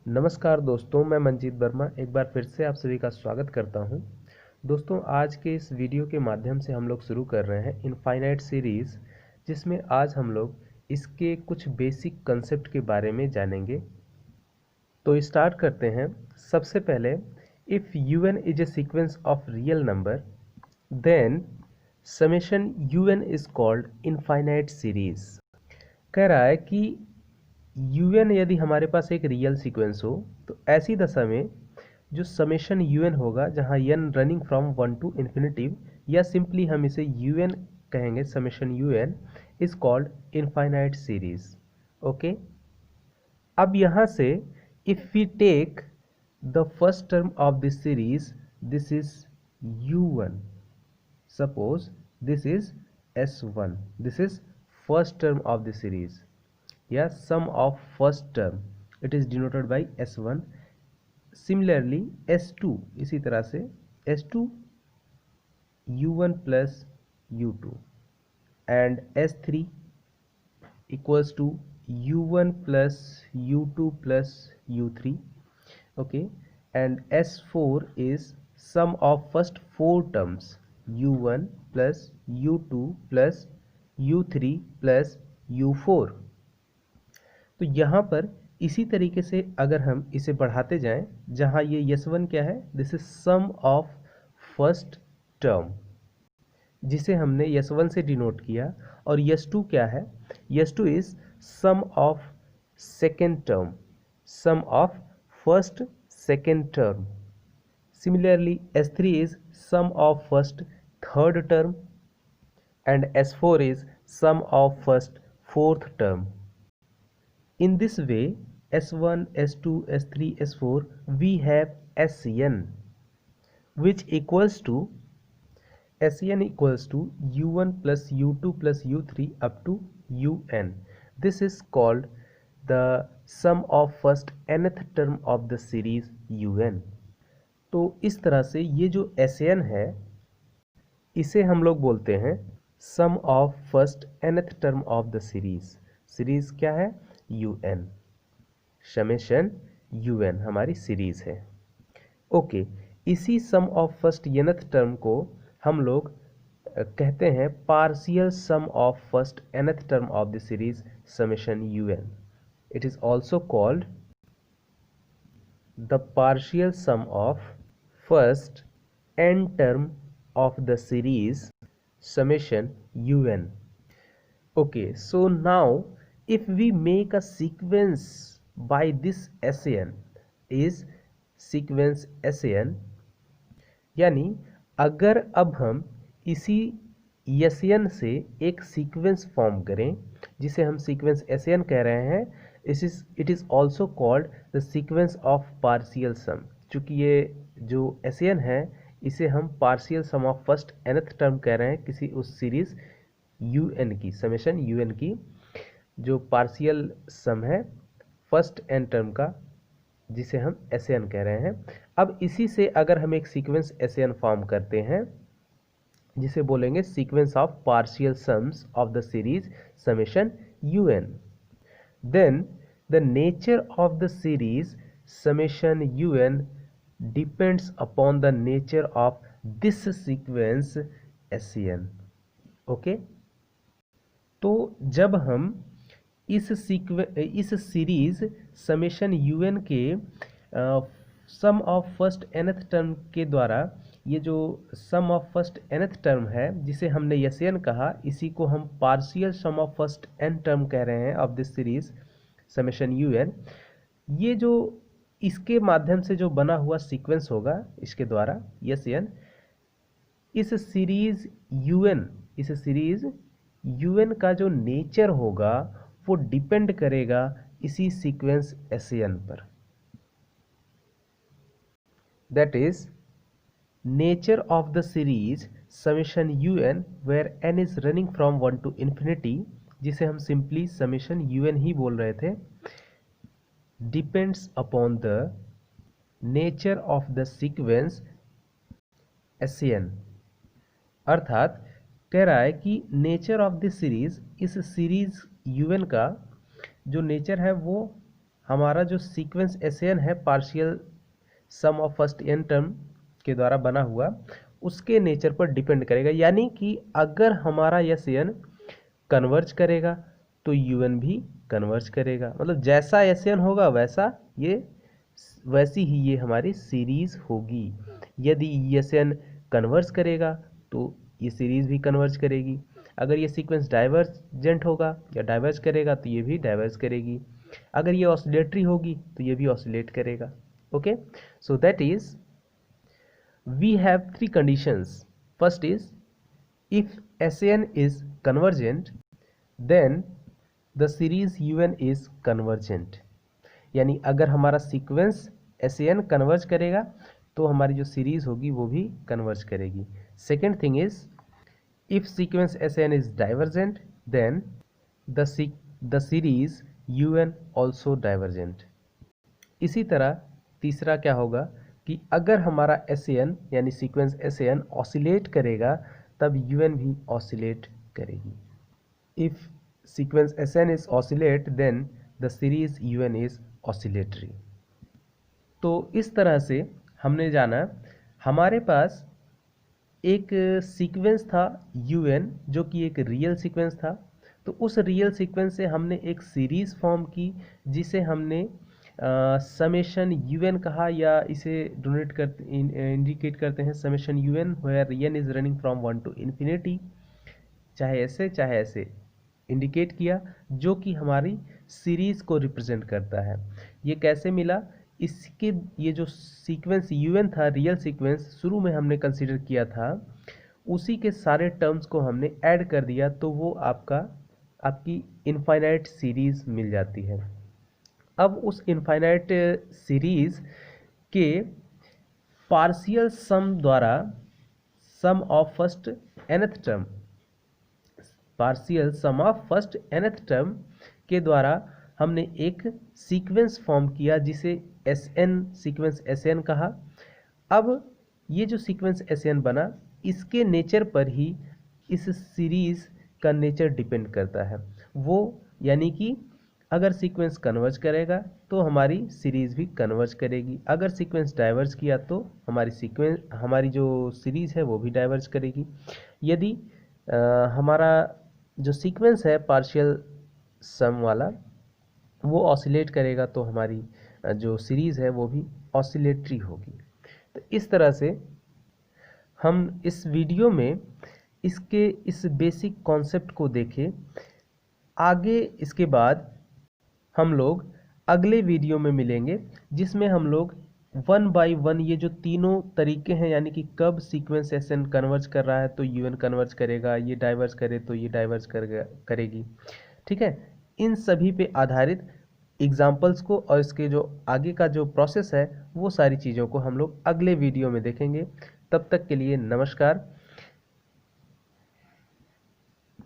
नमस्कार दोस्तों, मैं मंजीत वर्मा एक बार फिर से आप सभी का स्वागत करता हूं। दोस्तों, आज के इस वीडियो के माध्यम से हम लोग शुरू कर रहे हैं इनफाइनाइट सीरीज़, जिसमें आज हम लोग इसके कुछ बेसिक कंसेप्ट के बारे में जानेंगे। तो स्टार्ट करते हैं। सबसे पहले, if un is a sequence of real number then summation un is called infinite series. कह रहा है कि un यदि हमारे पास एक रियल सीक्वेंस हो तो ऐसी दशा में जो समेशन un होगा, जहां n running from 1 to infinity, या सिंपली हम इसे un कहेंगे, summation un is called infinite series. Okay, अब यहां से if we take the first term of this series, this is u1, suppose this is s1, this is first term of the series या sum of first term, it is denoted by s1. Similarly s2, इसी तरह से s2 u1 plus u2 and s3 equals to u1 plus u2 plus u3. Okay, and s4 is sum of first four terms u1 plus u2 plus u3 plus u4. तो यहाँ पर इसी तरीके से अगर हम इसे बढ़ाते जाएं, जहाँ ये s1 क्या है, this is sum of first term, जिसे हमने s1 से डिनोट किया, और s2 क्या है, s2 is sum of second term, sum of first second term. Similarly s3 is sum of first third term and s4 is sum of first fourth term. In this way, S1, S2, S3, S4, we have Sn, which equals to Sn equals to u1 plus u2 plus u3 up to un. This is called the sum of first nth term of the series un. तो इस तरह से ये जो Sn है, इसे हम लोग बोलते हैं sum of first nth term of the series. Series क्या है, un, समेशन un हमारी सीरीज है. ओके, इसी sum of first nth term को हम लोग कहते हैं partial sum of first nth term of the series summation un. It is also called the partial sum of first n term of the series summation un. Okay, so now if we make a sequence by this Sn is sequence Sn, यानी अगर अब हम इसी Sn से एक sequence form करें, जिसे हम सीक्वेंस Sn कह रहे हैं, it is also called the sequence of partial sum. चूँकि ये जो Sn है, इसे हम partial sum of first nth term कह रहे हैं किसी उस सीरीज un की, समेशन un की, जो पार्शियल सम है फर्स्ट n टर्म का, जिसे हम Sn कह रहे हैं. अब इसी से अगर हम एक सीक्वेंस Sn फॉर्म करते हैं, जिसे बोलेंगे sequence of partial sums of the series summation un, then the nature of the series summation un depends upon the nature of this sequence Sn. ओके, तो जब हम इस सीरीज समेशन un के sum of first nth term के द्वारा, ये जो sum of first nth term है जिसे हमने Sn कहा, इसी को हम partial sum of first n term कह रहे हैं of this series summation un. ये जो इसके माध्यम से जो बना हुआ सीक्वेंस होगा, इसके द्वारा Sn, इस सीरीज un का जो नेचर होगा वो डिपेंड करेगा इसी सीक्वेंस Sn पर. That is nature of the series summation un where n is running from 1 to infinity, जिसे हम सिंपली समेशन un ही बोल रहे थे, depends upon the nature of the sequence Sn. अर्थात कह रहा है कि नेचर ऑफ द सीरीज, इस सीरीज un का जो नेचर है वो हमारा जो सीक्वेंस एसएन है partial sum of first n term के द्वारा बना हुआ, उसके नेचर पर डिपेंड करेगा। यानी कि अगर हमारा एसएन कन्वर्ज करेगा तो यूएन भी कन्वर्ज करेगा, मतलब जैसा एसएन होगा वैसी ही ये हमारी सीरीज होगी। यदि एसएन कन्वर्ज करेगा तो ये सीरीज भी कन्वर्ज करेगी। अगर ये सीक्वेंस डाइवर्जेंट होगा या डाइवर्ज करेगा तो ये भी डाइवर्ज करेगी। अगर ये ऑसिलेटरी होगी तो ये भी ऑसिलेट करेगा। Okay, so that is we have three conditions. First is if SAN is convergent then the series UN is convergent। यानी अगर हमारा सीक्वेंस SAN कन्वर्ज करेगा तो हमारी जो सीरीज होगी वो भी कन्वर्ज करेगी। Second thing is if sequence SAN is divergent then the series UN also divergent। इसी तरह तीसरा क्या होगा कि अगर हमारा SAN यानी सीक्वेंस SAN ऑसिलेट करेगा तब UN भी ऑसिलेट करेगी। If sequence SN is oscillate then the series UN is oscillatory। तो इस तरह से हमने जाना हमारे पास एक सीक्वेंस था UN जो कि एक रियल सीक्वेंस था। तो उस रियल सीक्वेंस से हमने एक सीरीज फॉर्म की जिसे हमने समेशन UN कहा, या इसे डोनेट करते इंडिकेट करते हैं summation UN where n is running from 1 to infinity, चाहे ऐसे इंडिकेट किया, जो कि हमारी सीरीज को रिप्रेजेंट करता है। ये कैसे मिला? इसके ये जो सीक्वेंस UN था रियल सीक्वेंस शुरू में हमने कंसीडर किया था, उसी के सारे टर्म्स को हमने ऐड कर दिया तो वो आपकी इनफाइनाइट सीरीज मिल जाती है। अब उस इनफाइनाइट सीरीज के पार्शियल सम द्वारा sum of first nth term, partial sum of first nth term के द्वारा हमने एक सीक्वेंस फॉर्म किया जिसे SN सीक्वेंस SN कहा। अब ये जो सीक्वेंस SN बना इसके नेचर पर ही इस सीरीज का नेचर डिपेंड करता है। वो यानी कि अगर सीक्वेंस कन्वर्ज करेगा तो हमारी सीरीज भी कन्वर्ज करेगी, अगर सीक्वेंस डाइवर्ज किया तो हमारी जो सीरीज है वो भी डाइवर्ज करेगी। यदि हमारा जो सीक्वेंस है पार्शियल सम वाला वो ऑसिलेट करेगा तो हमारी जो सीरीज है वो भी ऑसिलेटरी होगी। तो इस तरह से हम इस वीडियो में इस बेसिक कॉन्सेप्ट को देखें। आगे इसके बाद हम लोग अगले वीडियो में मिलेंगे जिसमें हम लोग 1 by 1 ये जो तीनों तरीके हैं, यानी कि कब सीक्वेंस SN कन्वर्ज कर रहा है तो UN कन्वर्ज करेगा, ये डाइवर्ज करे तो ये डाइवर्ज करेगी, ठीक है। इन सभी पे आधारित एग्जाम्पल्स को और इसके जो आगे का जो प्रोसेस है वो सारी चीज़ों को हम लोग अगले वीडियो में देखेंगे। तब तक के लिए नमस्कार।